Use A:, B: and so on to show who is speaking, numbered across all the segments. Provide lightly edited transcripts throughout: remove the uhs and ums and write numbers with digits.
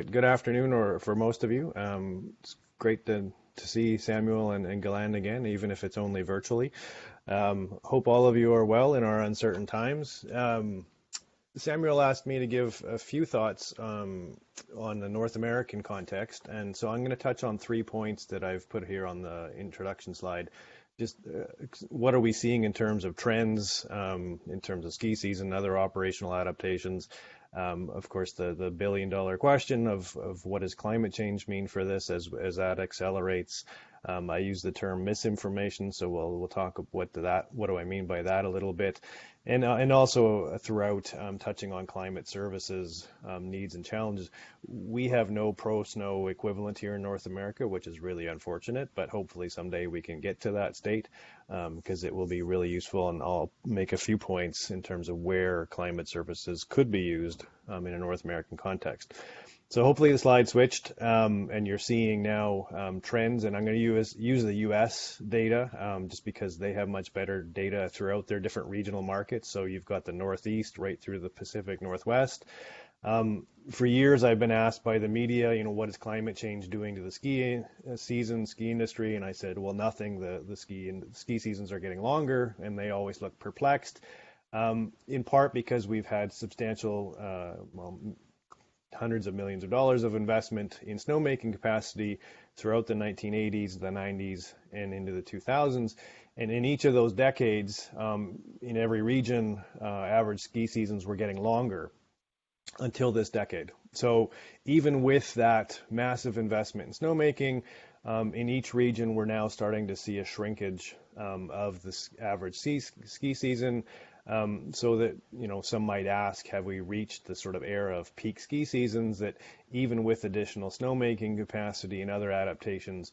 A: but good afternoon, or for most of you. It's great to see Samuel and Galan again, even if it's only virtually. Hope all of you are well in our uncertain times. Samuel asked me to give a few thoughts on the North American context, and so I'm going to touch on 3 points that I've put here on the introduction slide. Just what are we seeing in terms of trends, in terms of ski season, other operational adaptations. Of course, the billion-dollar question of what does climate change mean for this as that accelerates. I use the term misinformation, so we'll talk what do I mean by that a little bit, and also throughout touching on climate services needs and challenges. We have no pro-snow equivalent here in North America, which is really unfortunate, but hopefully someday we can get to that state because it will be really useful, and I'll make a few points in terms of where climate services could be used in a North American context. So hopefully the slide switched and you're seeing now trends, and I'm going to use the US data just because they have much better data throughout their different regional markets. So you've got the Northeast right through the Pacific Northwest. For years I've been asked by the media, what is climate change doing to the ski season, ski industry? And I said, well, nothing. The ski seasons are getting longer, and they always look perplexed, in part because we've had substantial, hundreds of millions of dollars of investment in snowmaking capacity throughout the 1980s, the 90s, and into the 2000s. And in each of those decades, in every region, average ski seasons were getting longer until this decade. So even with that massive investment in snowmaking, in each region, we're now starting to see a shrinkage of the average ski season. So that, some might ask, have we reached the sort of era of peak ski seasons that even with additional snowmaking capacity and other adaptations,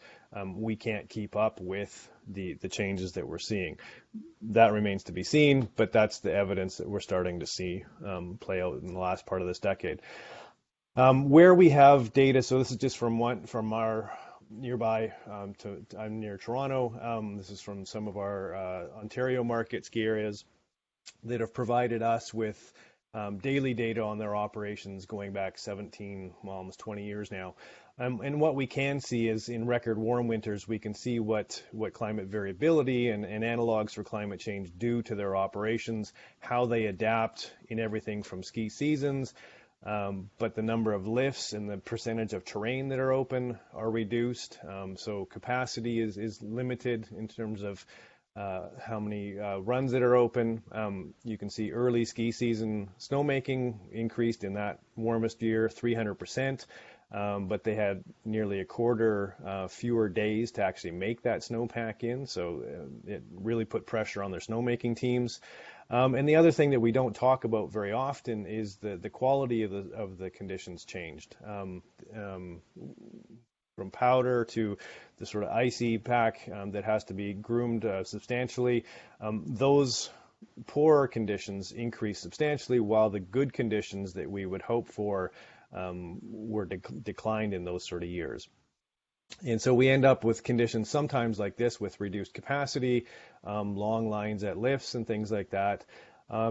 A: we can't keep up with the changes that we're seeing? That remains to be seen, but that's the evidence that we're starting to see play out in the last part of this decade. Where we have data, so this is just from our nearby, I'm near Toronto. This is from some of our Ontario market ski areas that have provided us with daily data on their operations going back 17, almost 20 years now. And what we can see is in record warm winters, we can see what climate variability and analogs for climate change do to their operations, how they adapt in everything from ski seasons, but the number of lifts and the percentage of terrain that are open are reduced. So capacity is limited in terms of how many runs that are open. You can see early ski season snowmaking increased in that warmest year 300%, but they had nearly a quarter fewer days to actually make that snowpack in, so it really put pressure on their snowmaking teams. And the other thing that we don't talk about very often is the quality of the conditions changed. From powder to the sort of icy pack that has to be groomed substantially. Those poorer conditions increased substantially, while the good conditions that we would hope for were declined in those sort of years. And so we end up with conditions sometimes like this with reduced capacity, long lines at lifts and things like that.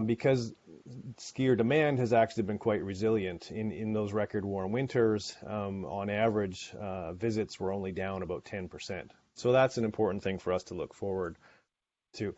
A: Because skier demand has actually been quite resilient in those record warm winters. On average, visits were only down about 10%. So that's an important thing for us to look forward to.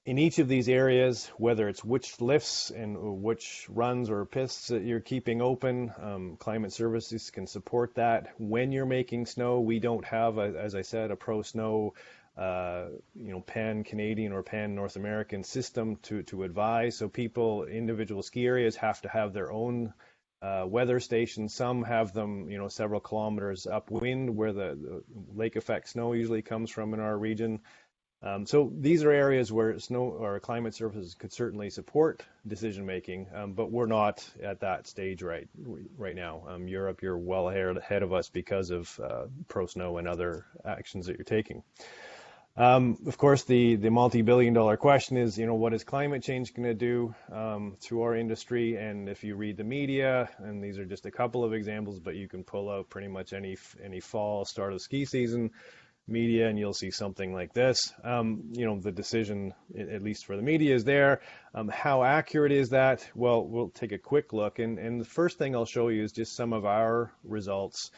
A: In each of these areas, whether it's which lifts and which runs or pistes that you're keeping open, climate services can support that. When you're making snow, we don't have, as I said, a pro-snow pan-Canadian or pan-North American system to advise. So individual ski areas have to have their own weather stations. Some have them, several kilometers upwind where the lake effect snow usually comes from in our region. So these are areas where snow or climate services could certainly support decision making, but we're not at that stage right now. Europe, you're well ahead of us because of PROSNOW and other actions that you're taking. Of course, the multi-billion-dollar question is, what is climate change going to do to our industry? And if you read the media, and these are just a couple of examples, but you can pull out pretty much any fall start of ski season, media, and you'll see something like this. The decision, at least for the media, is there. How accurate is that? Well, we'll take a quick look. And the first thing I'll show you is just some of our results.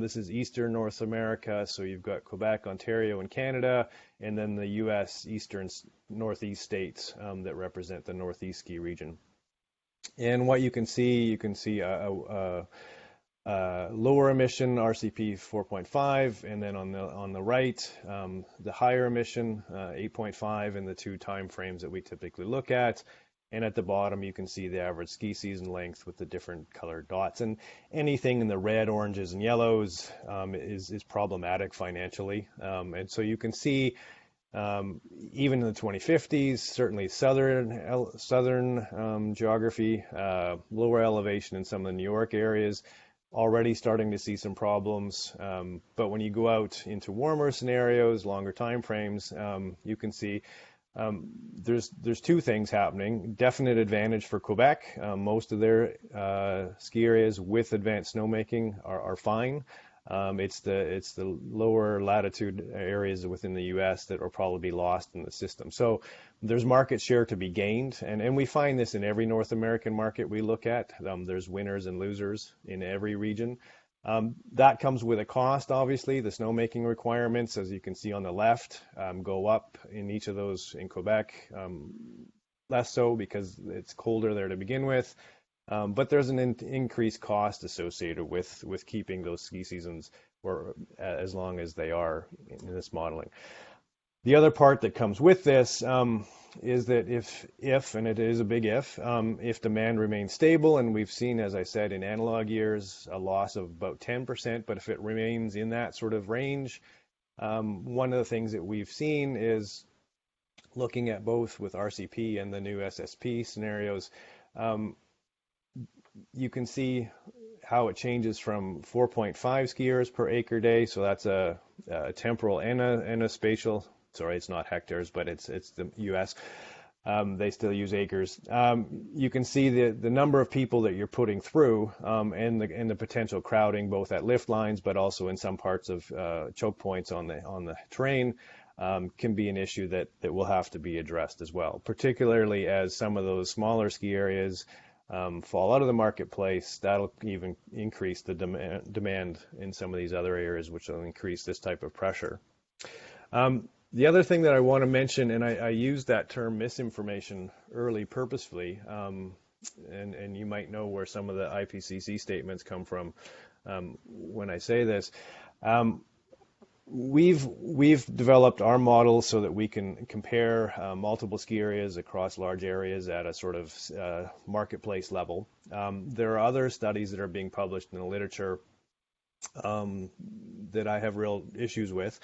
A: This is Eastern North America, so you've got Quebec, Ontario, and Canada, and then the U.S. Eastern Northeast states that represent the Northeast ski region. And what you can see a lower emission RCP 4.5, and then on the right, the higher emission 8.5, and the two time frames that we typically look at. And at the bottom, you can see the average ski season length with the different colored dots. And anything in the red, oranges, and yellows is problematic financially. And so you can see even in the 2050s, certainly southern geography, lower elevation in some of the New York areas, already starting to see some problems. But when you go out into warmer scenarios, longer time frames, you can see there's two things happening. Definite advantage for Quebec. Most of their ski areas with advanced snowmaking are fine. It's the lower latitude areas within the U.S. that will probably be lost in the system. So there's market share to be gained, and we find this in every North American market we look at. There's winners and losers in every region. That comes with a cost, obviously. The snowmaking requirements, as you can see on the left, go up in each of those. In Quebec, less so because it's colder there to begin with. But there's an increased cost associated with keeping those ski seasons for as long as they are in this modeling. The other part that comes with this is that if, and it is a big if demand remains stable, and we've seen, as I said, in analog years, a loss of about 10%, but if it remains in that sort of range, one of the things that we've seen is looking at both with RCP and the new SSP scenarios, you can see how it changes from 4.5 skiers per acre day. So that's a temporal and a spatial. Sorry, it's not hectares, but it's the U.S. They still use acres. You can see the number of people that you're putting through, and the potential crowding, both at lift lines, but also in some parts of choke points on the terrain, can be an issue that will have to be addressed as well. Particularly as some of those smaller ski areas fall out of the marketplace, that'll even increase the demand in some of these other areas, which will increase this type of pressure. The other thing that I want to mention, and I used that term misinformation early purposefully, and you might know where some of the IPCC statements come from when I say this. We've developed our model so that we can compare multiple ski areas across large areas at a sort of marketplace level. There are other studies that are being published in the literature that I have real issues with.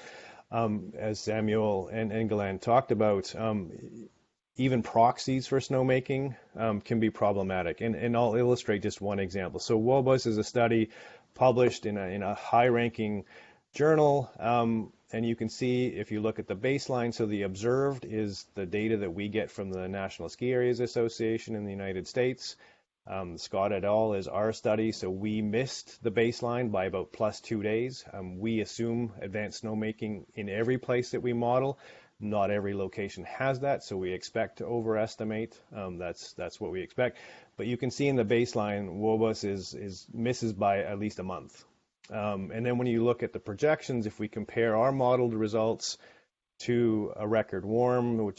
A: As Samuel and Engeland talked about, even proxies for snowmaking can be problematic. And I'll illustrate just one example. So WOBUS is a study published in a high-ranking journal, and you can see if you look at the baseline, so the observed is the data that we get from the National Ski Areas Association in the United States. Scott et al. Is our study, so we missed the baseline by about plus 2 days. We assume advanced snowmaking in every place that we model. Not every location has that, so we expect to overestimate. That's what we expect. But you can see in the baseline, WOBUS misses by at least a month. And then when you look at the projections, if we compare our modeled results to a record warm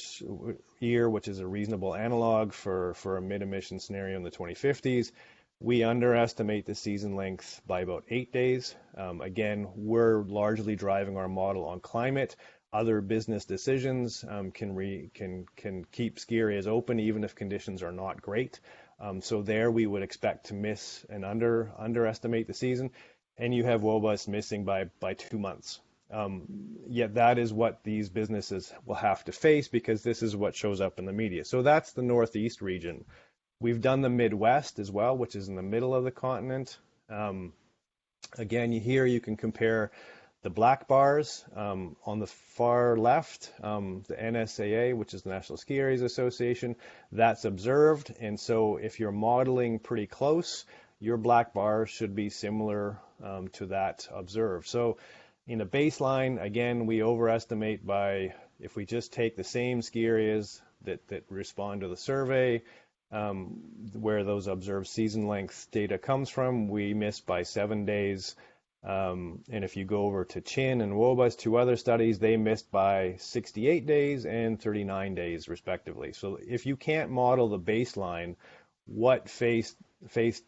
A: year, which is a reasonable analog for a mid-emission scenario in the 2050s, we underestimate the season length by about 8 days. Again, we're largely driving our model on climate. Other business decisions can keep ski areas open even if conditions are not great. So there we would expect to miss and underestimate the season. And you have WOBUS missing by 2 months. Yet that is what these businesses will have to face because this is what shows up in the media. So that's the Northeast region. We've done the Midwest as well, which is in the middle of the continent. Again, here you can compare the black bars on the far left, the NSAA, which is the National Ski Areas Association, that's observed. And so if you're modeling pretty close, your black bar should be similar to that observed. So In a baseline, again, we overestimate by, if we just take the same ski areas that respond to the survey, where those observed season length data comes from, we miss by 7 days. And if you go over to Chin and Wobus, two other studies, they missed by 68 days and 39 days, respectively. So if you can't model the baseline, what faith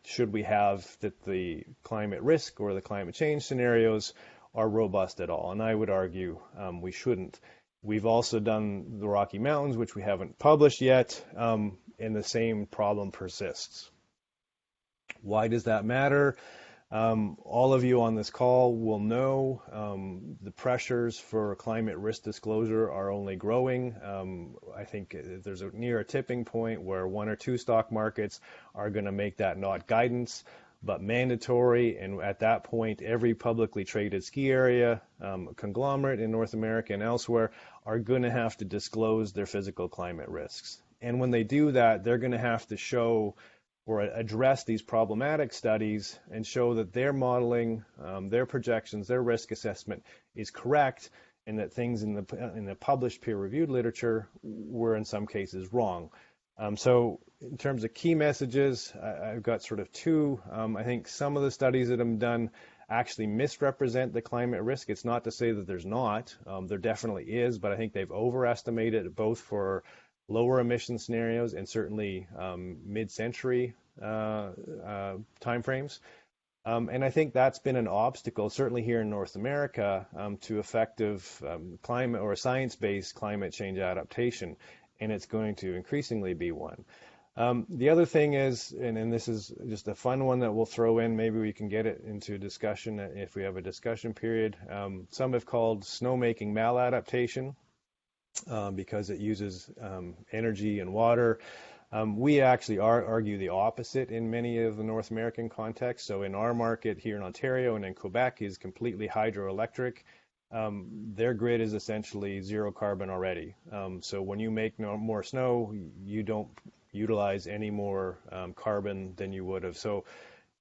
A: should we have that the climate risk or the climate change scenarios are robust at all? And I would argue we shouldn't. We've also done the Rocky Mountains, which we haven't published yet, and the same problem persists. Why does that matter? All of you on this call will know the pressures for climate risk disclosure are only growing. I think there's near a tipping point where one or two stock markets are going to make that not guidance, but mandatory. And at that point, every publicly traded ski area conglomerate in North America and elsewhere are going to have to disclose their physical climate risks. And when they do that, they're going to have to show or address these problematic studies and show that their modeling, their projections, their risk assessment is correct, and that things in the published peer-reviewed literature were in some cases wrong. So in terms of key messages, I've got sort of two. I think some of the studies that have done actually misrepresent the climate risk. It's not to say that there's not. There definitely is, but I think they've overestimated it both for lower emission scenarios and certainly mid-century timeframes. And I think that's been an obstacle, certainly here in North America, to effective climate or science-based climate change adaptation, and it's going to increasingly be one. The other thing is, and this is just a fun one that we'll throw in, maybe we can get it into discussion if we have a discussion period. Some have called snowmaking maladaptation, because it uses energy and water. We actually argue the opposite in many of the North American contexts. So in our market here in Ontario and in Quebec is completely hydroelectric. Their grid is essentially zero carbon already. So when you make more snow, you don't utilize any more carbon than you would have. So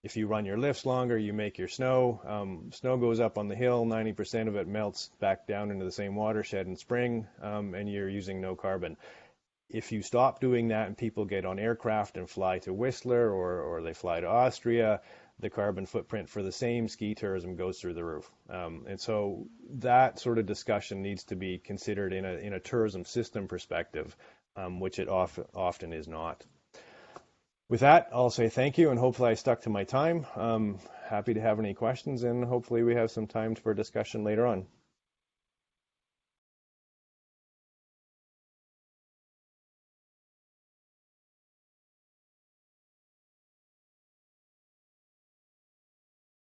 A: if you run your lifts longer, you make your snow. Snow goes up on the hill, 90% of it melts back down into the same watershed in spring, and you're using no carbon. If you stop doing that and people get on aircraft and fly to Whistler or they fly to Austria, the carbon footprint for the same ski tourism goes through the roof. And so that sort of discussion needs to be considered in a tourism system perspective, which it often is not. With that, I'll say thank you, and hopefully I stuck to my time. Happy to have any questions, and hopefully we have some time for discussion later on.